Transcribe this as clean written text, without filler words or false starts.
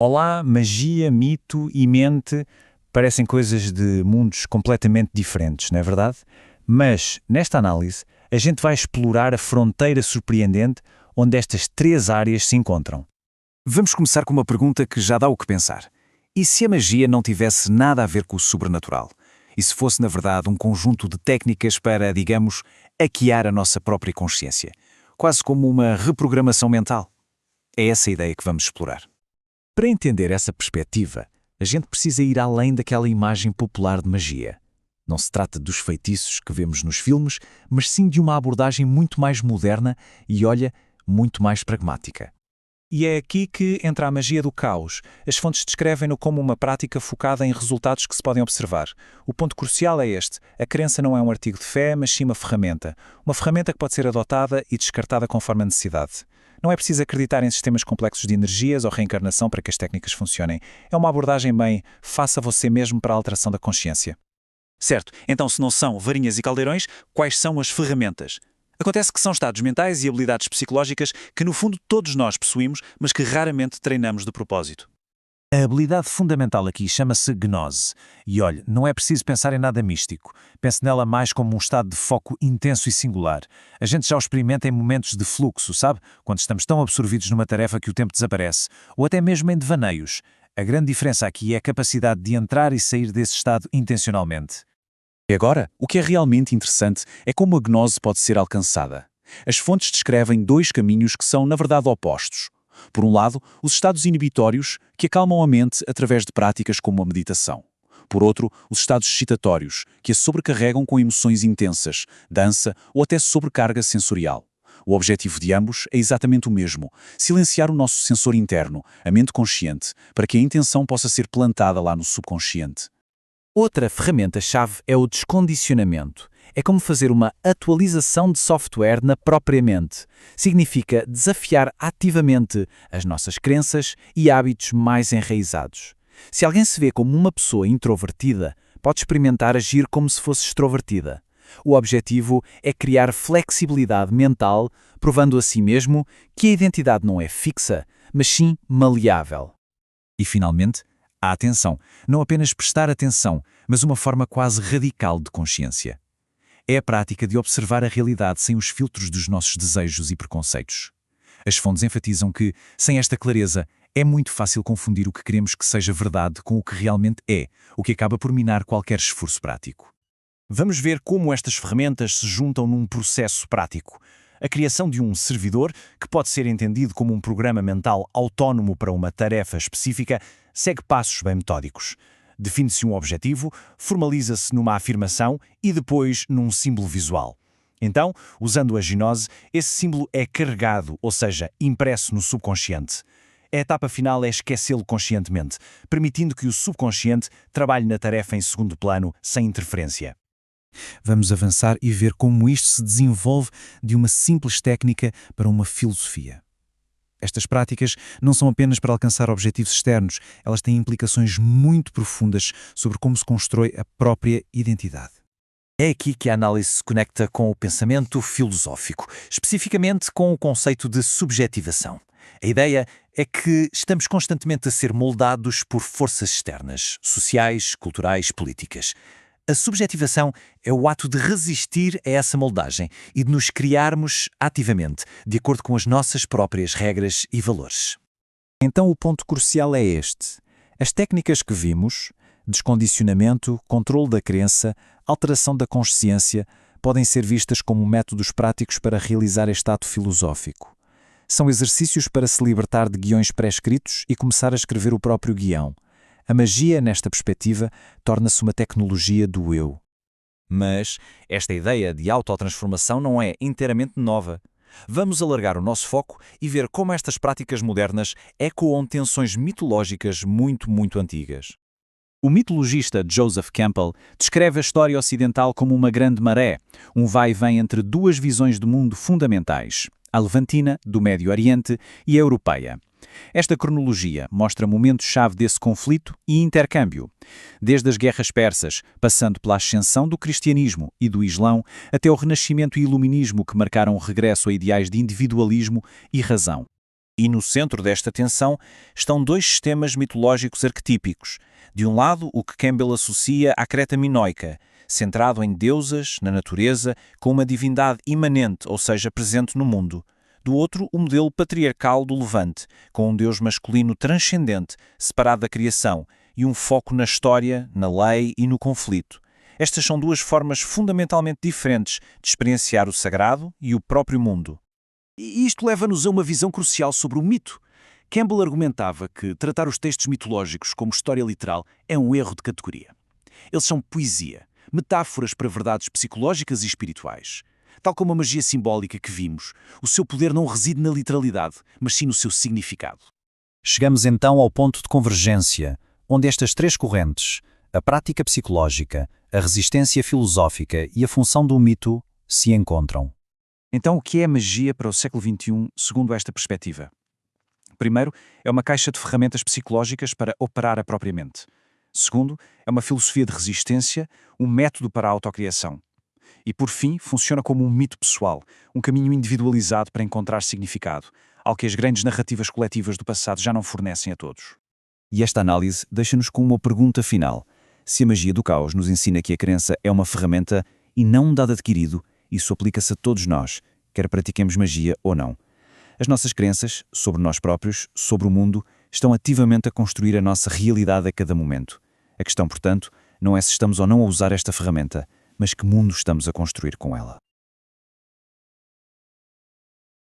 Olá, magia, mito e mente parecem coisas de mundos completamente diferentes, não é verdade? Mas, nesta análise, a gente vai explorar a fronteira surpreendente onde estas três áreas se encontram. Vamos começar com uma pergunta que já dá o que pensar. E se a magia não tivesse nada a ver com o sobrenatural? E se fosse, na verdade, um conjunto de técnicas para, digamos, hackear a nossa própria consciência? Quase como uma reprogramação mental? É essa a ideia que vamos explorar. Para entender essa perspectiva, a gente precisa ir além daquela imagem popular de magia. Não se trata dos feitiços que vemos nos filmes, mas sim de uma abordagem muito mais moderna e, olha, muito mais pragmática. E é aqui que entra a magia do caos. As fontes descrevem-no como uma prática focada em resultados que se podem observar. O ponto crucial é este: a crença não é um artigo de fé, mas sim uma ferramenta. Uma ferramenta que pode ser adotada e descartada conforme a necessidade. Não é preciso acreditar em sistemas complexos de energias ou reencarnação para que as técnicas funcionem. É uma abordagem bem faça você mesmo para a alteração da consciência. Certo, então se não são varinhas e caldeirões, quais são as ferramentas? Acontece que são estados mentais e habilidades psicológicas que no fundo todos nós possuímos, mas que raramente treinamos de propósito. A habilidade fundamental aqui chama-se gnose. E olhe, não é preciso pensar em nada místico. Pense nela mais como um estado de foco intenso e singular. A gente já o experimenta em momentos de fluxo, sabe? Quando estamos tão absorvidos numa tarefa que o tempo desaparece. Ou até mesmo em devaneios. A grande diferença aqui é a capacidade de entrar e sair desse estado intencionalmente. E agora, o que é realmente interessante é como a gnose pode ser alcançada. As fontes descrevem dois caminhos que são, na verdade, opostos. Por um lado, os estados inibitórios, que acalmam a mente através de práticas como a meditação. Por outro, os estados excitatórios, que a sobrecarregam com emoções intensas, dança ou até sobrecarga sensorial. O objetivo de ambos é exatamente o mesmo: silenciar o nosso sensor interno, a mente consciente, para que a intenção possa ser plantada lá no subconsciente. Outra ferramenta-chave é o descondicionamento. É como fazer uma atualização de software na própria mente. Significa desafiar ativamente as nossas crenças e hábitos mais enraizados. Se alguém se vê como uma pessoa introvertida, pode experimentar agir como se fosse extrovertida. O objetivo é criar flexibilidade mental, provando a si mesmo que a identidade não é fixa, mas sim maleável. E, finalmente, a atenção. Não apenas prestar atenção, mas uma forma quase radical de consciência. É a prática de observar a realidade sem os filtros dos nossos desejos e preconceitos. As fontes enfatizam que, sem esta clareza, é muito fácil confundir o que queremos que seja verdade com o que realmente é, o que acaba por minar qualquer esforço prático. Vamos ver como estas ferramentas se juntam num processo prático. A criação de um servidor, que pode ser entendido como um programa mental autónomo para uma tarefa específica, segue passos bem metódicos. Define-se um objetivo, formaliza-se numa afirmação e depois num símbolo visual. Então, usando a gnose, esse símbolo é carregado, ou seja, impresso no subconsciente. A etapa final é esquecê-lo conscientemente, permitindo que o subconsciente trabalhe na tarefa em segundo plano, sem interferência. Vamos avançar e ver como isto se desenvolve de uma simples técnica para uma filosofia. Estas práticas não são apenas para alcançar objetivos externos, elas têm implicações muito profundas sobre como se constrói a própria identidade. É aqui que a análise se conecta com o pensamento filosófico, especificamente com o conceito de subjetivação. A ideia é que estamos constantemente a ser moldados por forças externas, sociais, culturais, políticas. A subjetivação é o ato de resistir a essa moldagem e de nos criarmos ativamente, de acordo com as nossas próprias regras e valores. Então o ponto crucial é este. As técnicas que vimos, descondicionamento, controle da crença, alteração da consciência, podem ser vistas como métodos práticos para realizar este ato filosófico. São exercícios para se libertar de guiões pré-escritos e começar a escrever o próprio guião. A magia, nesta perspectiva, torna-se uma tecnologia do eu. Mas esta ideia de autotransformação não é inteiramente nova. Vamos alargar o nosso foco e ver como estas práticas modernas ecoam tensões mitológicas muito antigas. O mitologista Joseph Campbell descreve a história ocidental como uma grande maré, um vai e vem entre duas visões do mundo fundamentais, a levantina, do Médio Oriente, e a europeia. Esta cronologia mostra momentos-chave desse conflito e intercâmbio, desde as guerras persas, passando pela ascensão do cristianismo e do islão, até o renascimento e iluminismo que marcaram o regresso a ideais de individualismo e razão. E no centro desta tensão estão dois sistemas mitológicos arquetípicos. De um lado, o que Campbell associa à Creta minoica, centrado em deusas, na natureza, com uma divindade imanente, ou seja, presente no mundo. Do outro, o modelo patriarcal do Levante, com um deus masculino transcendente, separado da criação, e um foco na história, na lei e no conflito. Estas são duas formas fundamentalmente diferentes de experienciar o sagrado e o próprio mundo. E isto leva-nos a uma visão crucial sobre o mito. Campbell argumentava que tratar os textos mitológicos como história literal é um erro de categoria. Eles são poesia, metáforas para verdades psicológicas e espirituais. Tal como a magia simbólica que vimos, o seu poder não reside na literalidade, mas sim no seu significado. Chegamos então ao ponto de convergência, onde estas três correntes, a prática psicológica, a resistência filosófica e a função do mito, se encontram. Então, o que é magia para o século XXI, segundo esta perspectiva? Primeiro, é uma caixa de ferramentas psicológicas para operar a própria mente. Segundo, é uma filosofia de resistência, um método para a autocriação. E, por fim, funciona como um mito pessoal, um caminho individualizado para encontrar significado, algo que as grandes narrativas coletivas do passado já não fornecem a todos. E esta análise deixa-nos com uma pergunta final. Se a magia do caos nos ensina que a crença é uma ferramenta e não um dado adquirido, isso aplica-se a todos nós, quer pratiquemos magia ou não. As nossas crenças, sobre nós próprios, sobre o mundo, estão ativamente a construir a nossa realidade a cada momento. A questão, portanto, não é se estamos ou não a usar esta ferramenta, mas que mundo estamos a construir com ela.